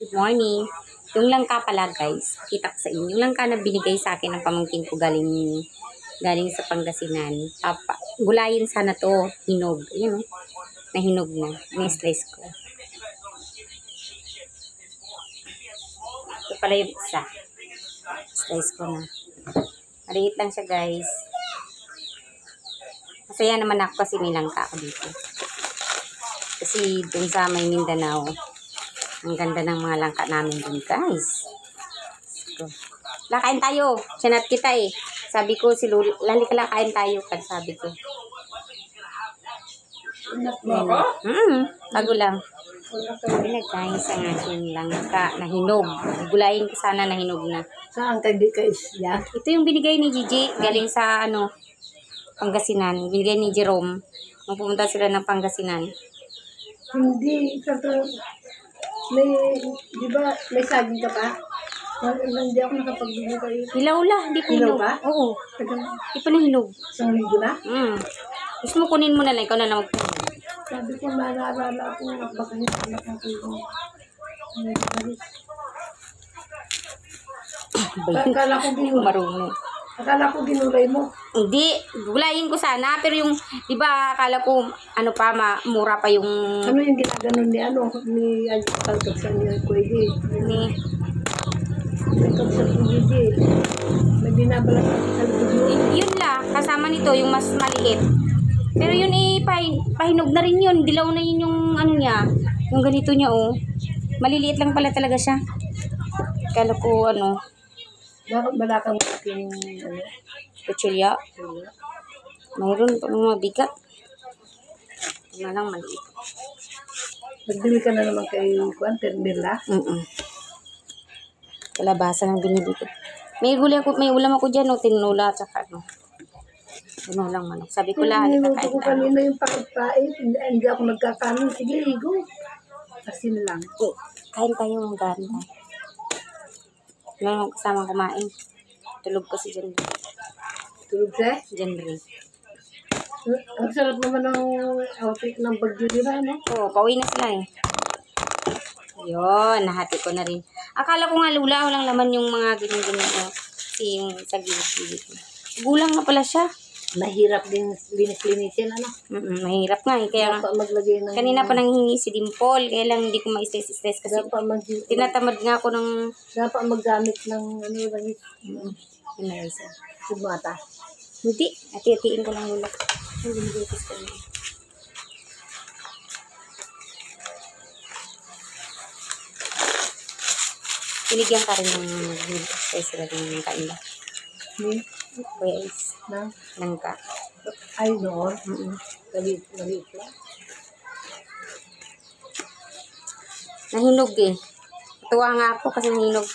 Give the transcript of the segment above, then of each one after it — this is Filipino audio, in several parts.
Good morning. Yung langka pala guys, kita ko sa inyo. Yung langka na binigay sa akin ng pamangkin ko galing sa Pangasinan. Gulayin sana to, hinog. Ayun o, nahinog na. Ni-slice ko. Ito pala yung isa. Slice ko na. Maliit lang siya guys. Masaya naman ako kasi may langka ako dito. Kasi dun sa may Mindanao, ang ganda ng mga langka namin dun guys. So, lakain tayo. Chinat kita eh. Sabi ko si Luli, lali ka lakain tayo. Sabi ko. Bago lang. Ayan na guys, ang aking langka na hinog. Gulayin ko sana na hinog na. Saan ka di ka isya? Ito yung binigay ni Gigi galing sa Pangasinan. Binigay ni Jerome. Nung pumunta sila ng Pangasinan. Hindi, may, di ba, may saging ka pa? Hindi ako nakapagbili kayo. Hilaw la, hindi pa hinog. Hilaw pa? Oo. Tagal, Hindi pa na hinog. isang linggo na? Gusto mo kunin mo na lang, ikaw na lang magpunin. Sabi ko, naalala ko, baka hindi ako nakatulong. Akala ko ginulay. Marunong. Akala ko ginulay mo. Hindi, gulayin ko sana, pero yung, di ba, akala ko, mura pa yung, Ano yung ginaganon ni Kalkagsan ni Kuwede? ni, Kalkagsan ni Kuwede. May binabalat sa likod mo. yun la, kasama nito, yung mas maliit. Pero yun pahinog na rin yun, dilaw na yun yung, niya, yung ganito niya, oh. Maliliit lang pala talaga siya. Akala ko, Bakit balakang aking, kutsilya. Mayroon pa mga bigat. Ito na lang maliit. nagbili ka na naman kay Juan Ternila? Kalabasa ng binili ko. May ulam ako dyan, tinula at saka tinulang manok. Sabi ko lang, Niluto ko kanina yung pakipait. Hindi ako nagkakanin. Sige, ligo. Asin lang. Kain tayo ng ganda. Meron kasama kumain. Tulog ko si Jenry. Tulog siya? Jenry. Ang sarap naman ng outfit ng Bagyo nila, no? Oo, pauwi na sila eh. Yun, nahati ko na rin. Akala ko nga lula, walang laman yung mga ganyan-ganyan. Yung sa gilid-gilid. Gulang nga pala siya. Mahirap din linis-linisin, ano? Mahirap nga eh. Kaya Dapat maglagay ng... kanina pa nanghingi si Dimple. Kaya lang hindi ko ma-stress kasi tinatamad nga ako ng... Dapat maggamit ng langis. Yun na isa. Sumata. Hindi. Ati-atiin ko lang ulit. Hindi ko ko na. Binigyan ka rin ng stress sila ng kain ba? Kuya Is. Langka. Ay, noon. Maliit lang. Nahinog eh. Tuwa nga ako kasi nahinog.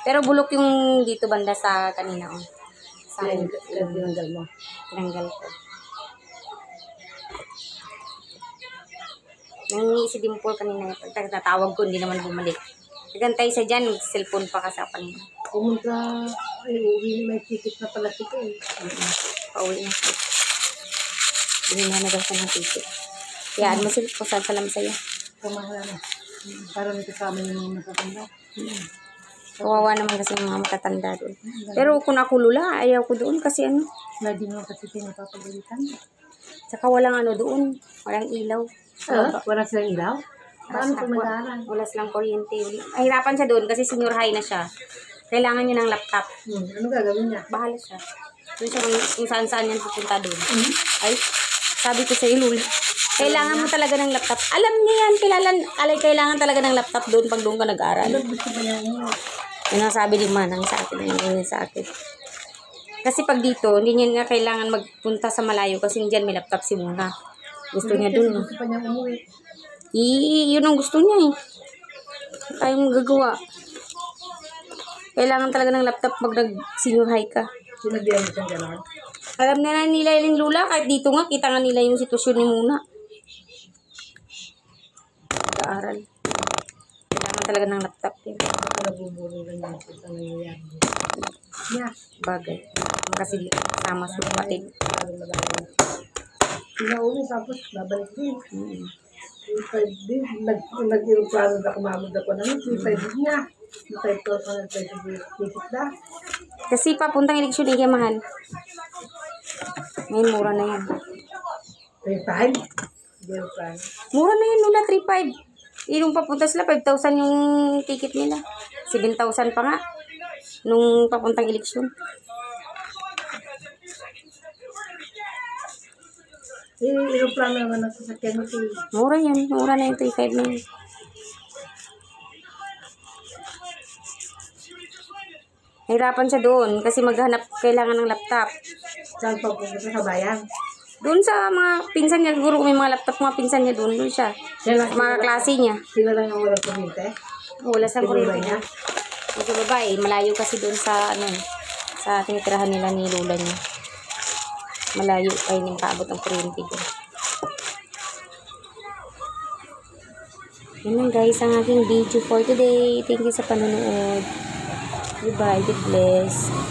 Pero bulok yung dito banda sa kanina. Oh. Sa akin. Tinanggal mo. Tinanggal ko. Nangingi si Dimple kanina. Pag natawag ko, hindi naman bumalik. Nagantay siya dyan. Cellphone pa kasi kanina. Pumunta, ay, uwi may ticket na pala siya eh. Pauwi na siya. Binigyan na daw siya ng ticket. Kayaan mo sila kung saan salam sa'yo. Pamahala na. Para may kasama yung nakatanda. Kawawa naman kasi yung mga matatanda doon. Pero kung ako lula, ayaw ko doon kasi Lagi naman kasi pinapapagalitan. Saka walang doon. Walang ilaw. Wala silang ilaw? Paano kung mag-aaral? Wala silang kuryente. Mahirapan siya doon kasi senior high na siya. Kailangan niya ng laptop. Ano gagawin niya? Bahala siya. Doon siya kung saan-saan yan pupunta doon. Ay, sabi ko sa'yo, Lula. Kailangan mo talaga ng laptop. Alam niya yan. Kailangan talaga ng laptop doon pag doon ka nag-aaral. Ano gusto ba niya? Yung nasabi ni Manang sa akin. Yung sa akin. Kasi pag dito, hindi niya nga kailangan magpunta sa malayo kasi diyan may laptop si Muna. Gusto niya doon. Gusto pa niya umuwi. Yun ang gusto niya eh. Tayong magagawa. Kailangan talaga ng laptop pag nag-senior high ka. Sinabihan mo siyang gano'n? Alam na nila yung Lula, kahit dito nga, kita nga nila yung sitwasyon ni Muna. Nag-aaral. Kailangan talaga ng laptop yun. Baka nabuburo lang yan sa nangyayari. Yeah. Bagay. Kasi dito kasama sa kapatid. Pinauwi tapos babalik din. 3,500 din. Nag-iroplano na kumamod ako naman. 3,500 niya. 5,000 visit na. Kasi papuntang eleksyon kaya mahal. Ngayon, mura na yan. 3,500? Iroplano. Mura na yan, Lola, 3,500. Yung papunta sila, 5,000 yung ticket nila. 7,000 pa nga. Nung papuntang eleksyon. Iroplano naman ang sasakyan mo. Mura yan. Mura na yung 3,500 na yun. Nahirapan siya doon kasi maghanap kailangan ng laptop. Saan pa pupunta sa bayan? Doon sa mga pinsan niya, siguro kung may mga laptop mga pinsan niya doon siya. Mga klase niya. Sila lang ang walang kuminte? Wala sa Siguro kuryente niya. Sa babae, malayo kasi doon sa sa tinitirahan nila ni Lola niya. Malayo ay nang paabot ng kuryente doon. Yun lang guys ang aking video for today. Thank you sa panonood. Goodbye. God bless.